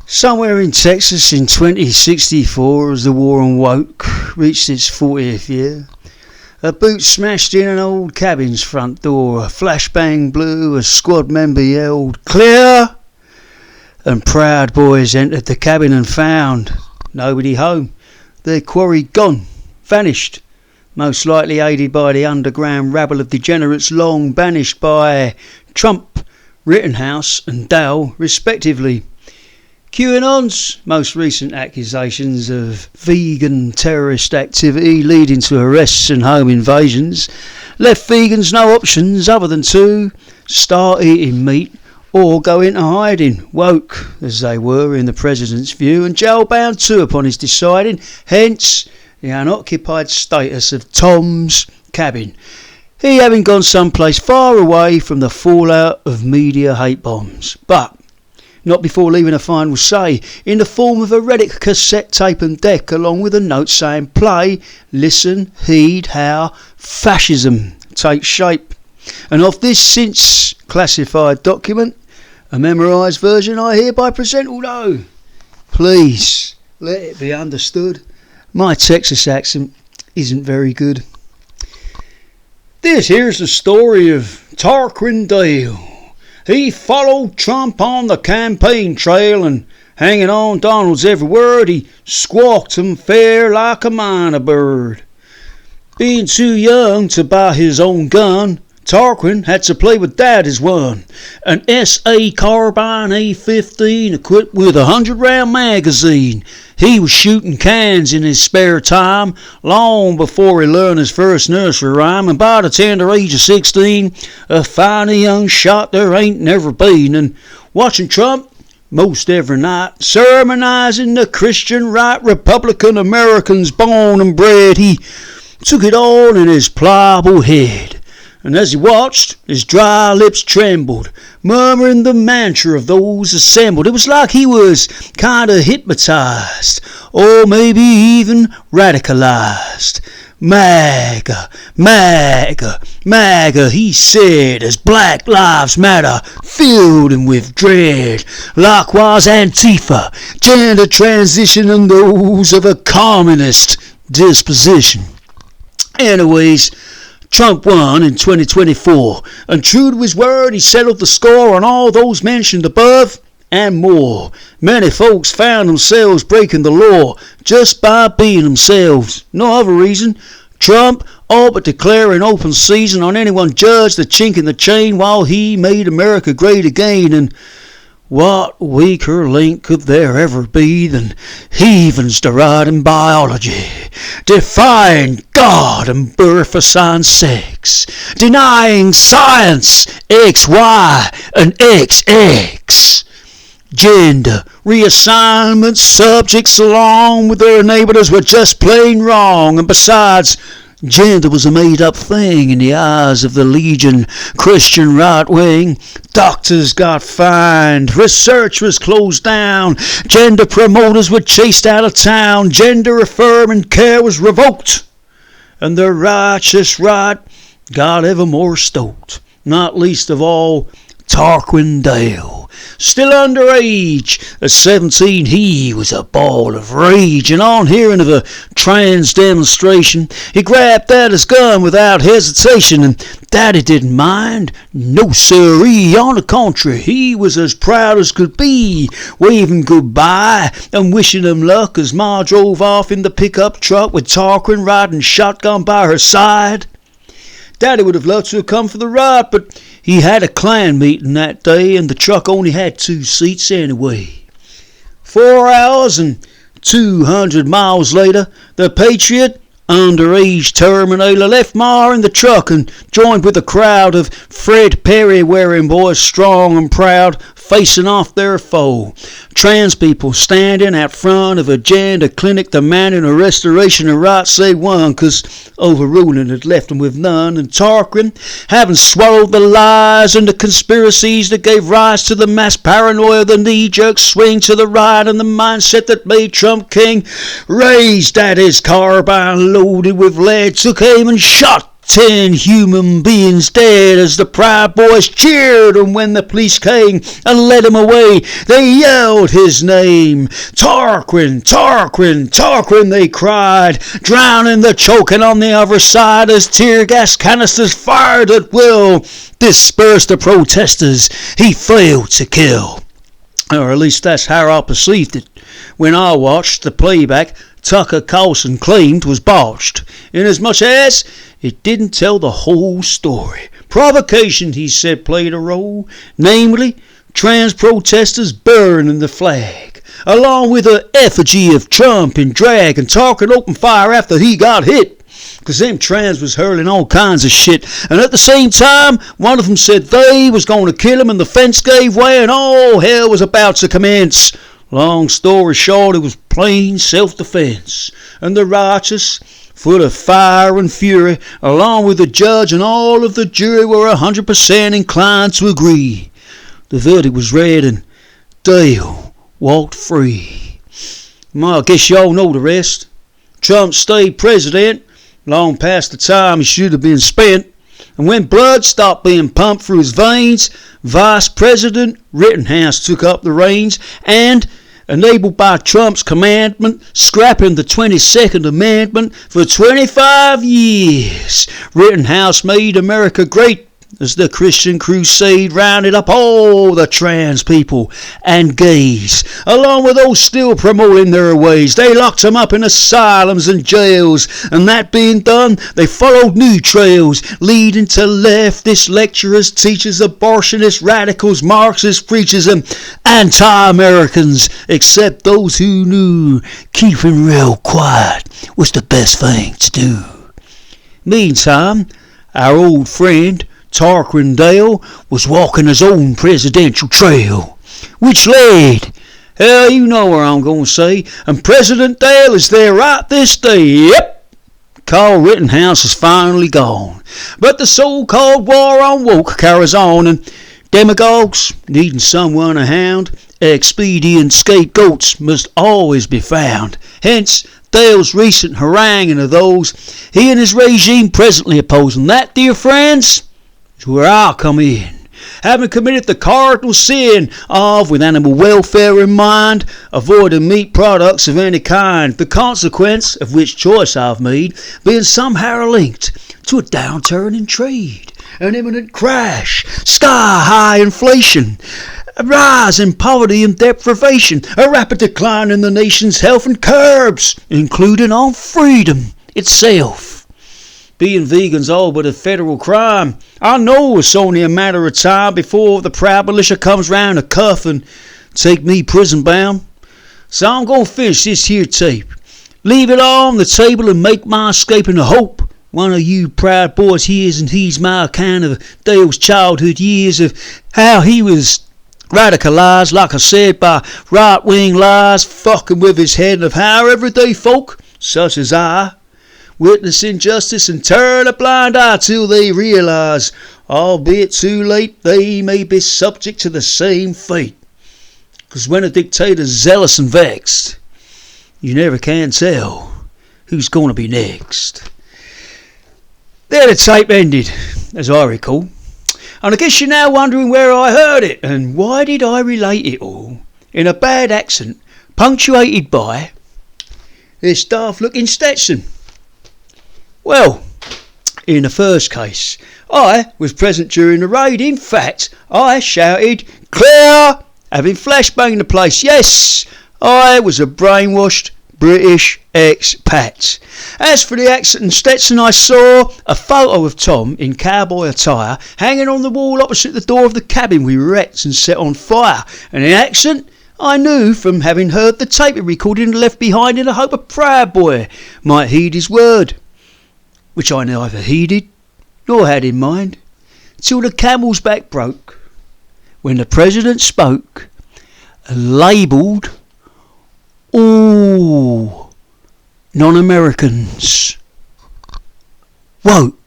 Somewhere in Texas in 2064, as the war on woke reached its 40th year, a boot smashed in an old cabin's front door, a flashbang blew, a squad member yelled, "Clear!" and proud boys entered the cabin and found nobody home, their quarry gone, vanished, most likely aided by the underground rabble of degenerates long banished by Trump, Rittenhouse and Dale respectively. QAnon's most recent accusations of vegan terrorist activity leading to arrests and home invasions left vegans no options other than to start eating meat or go into hiding, woke as they were in the president's view, and jail-bound too upon his deciding, hence the unoccupied status of Tom's cabin, he having gone someplace far away from the fallout of media hate bombs. But not before leaving a final say, in the form of a relic cassette tape and deck, along with a note saying, "Play, listen, heed how fascism takes shape." And of this since classified document, a memorised version I hereby present, although, please, let it be understood, my Texas accent isn't very good. This here's the story of Tarquin Dale. He followed Trump on the campaign trail, and hanging on Donald's every word, he squawked him fair like a minor bird. Being too young to buy his own gun, Tarquin had to play with Daddy's one, an SA carbine A15 equipped with a 100-round magazine. He was shooting cans in his spare time long before he learned his first nursery rhyme, and by the tender age of 16, a finer young shot there ain't never been. And watching Trump most every night, sermonizing the Christian right Republican Americans born and bred, he took it all in his pliable head. And as he watched, his dry lips trembled, murmuring the mantra of those assembled. It was like he was kinda hypnotized, or maybe even radicalized. MAGA, MAGA, MAGA, he said, as Black Lives Matter filled him with dread. Likewise Antifa, gender transition, and those of a communist disposition. Anyways, Trump won in 2024, and true to his word, he settled the score on all those mentioned above and more. Many folks found themselves breaking the law just by being themselves. No other reason. Trump all but declaring open season on anyone judged the chink in the chain while he made America great again. And what weaker link could there ever be than heathens deriding biology, defying God and birth assigning sex, denying science, X, Y, and XX, gender reassignment subjects along with their neighbors were just plain wrong, and besides, gender was a made-up thing in the eyes of the Legion Christian right wing. Doctors got fined, research was closed down, gender promoters were chased out of town, gender affirming care was revoked, and the righteous right got ever more stoked, not least of all Tarquin Dale. Still underage, at 17 he was a ball of rage, and on hearing of a trans demonstration, he grabbed Daddy's gun without hesitation, and Daddy didn't mind. No siree, on the contrary, he was as proud as could be, waving goodbye and wishing him luck as Ma drove off in the pickup truck with Tarquin riding shotgun by her side. Daddy would have loved to have come for the ride, but he had a Klan meeting that day, and the truck only had 2 seats anyway. 4 hours and 200 miles later, the Patriot underage Terminator left Ma in the truck and joined with a crowd of Fred Perry wearing boys, strong and proud, facing off their foe. Trans people standing out front of a gender clinic demanding a restoration of rights they won, 'cause overruling had left them with none. And Tarquin, having swallowed the lies and the conspiracies that gave rise to the mass paranoia, the knee-jerk swing to the right, and the mindset that made Trump king, raised at his carbine loaded with lead, took aim and shot 10 human beings dead as the Proud Boys cheered, and when the police came and led him away, they yelled his name. Tarquin, Tarquin, Tarquin, they cried, drowning the choking on the other side as tear gas canisters fired at will dispersed the protesters he failed to kill. Or at least that's how I perceived it when I watched the playback Tucker Carlson claimed was botched, inasmuch as it didn't tell the whole story. Provocation, he said, played a role, namely trans protesters burning the flag, along with an effigy of Trump in drag, and Tarquin opened fire after he got hit, because them trans was hurling all kinds of shit, and at the same time, one of them said they was going to kill him, and the fence gave way, and all hell was about to commence. Long story short, it was plain self-defense, and the righteous, full of fire and fury, along with the judge and all of the jury, were 100% inclined to agree. The verdict was read, and Dale walked free. Well, I guess y'all know the rest. Trump stayed president long past the time he should have been spent, and when blood stopped being pumped through his veins, Vice President Rittenhouse took up the reins and, enabled by Trump's commandment, scrapping the 22nd Amendment for 25 years, Rittenhouse made America great as the Christian crusade rounded up all the trans people and gays, along with those still promoting their ways. They locked them up in asylums and jails, and that being done, they followed new trails leading to leftist lecturers, teachers, abortionists, radicals, Marxist preachers, and anti-Americans, except those who knew keeping real quiet was the best thing to do. Meantime, our old friend Tarquin Dale was walking his own presidential trail, which led, hell, you know where I'm going to say, and President Dale is there right this day. Yep, Carl Rittenhouse is finally gone, but the so-called war on woke carries on, and demagogues needing someone to hound, expedient scapegoats must always be found. Hence Dale's recent haranguing of those he and his regime presently oppose, and that, dear friends, is where I come in, having committed the cardinal sin of, with animal welfare in mind, avoiding meat products of any kind, the consequence of which choice I've made being somehow linked to a downturn in trade, an imminent crash, sky-high inflation, a rise in poverty and deprivation, a rapid decline in the nation's health, and curbs, including on freedom itself. Being vegan's all but a federal crime. I know it's only a matter of time before the proud militia comes round to cuff and take me prison bound. So I'm going to finish this here tape, leave it all on the table, and make my escape in the hope one of you proud boys hears and heeds my account of Dale's childhood years, of how he was radicalized, like I said, by right-wing lies fucking with his head, and of how everyday folk, such as I, witness injustice and turn a blind eye till they realise, albeit too late, they may be subject to the same fate. Because when a dictator's zealous and vexed, you never can tell who's going to be next. There the tape ended, as I recall. And I guess you're now wondering where I heard it, and why did I relate it all in a bad accent, punctuated by this daft-looking Stetson. Well, in the first case, I was present during the raid. In fact, I shouted, "Clear!" having flashbanged the place. Yes, I was a brainwashed British expat. As for the accent and Stetson, I saw a photo of Tom in cowboy attire hanging on the wall opposite the door of the cabin we wrecked and set on fire. And the accent I knew from having heard the tape recording and left behind in the hope a proud boy might heed his word, which I neither heeded nor had in mind, till the camel's back broke, when the President spoke and labelled all non-Americans woke.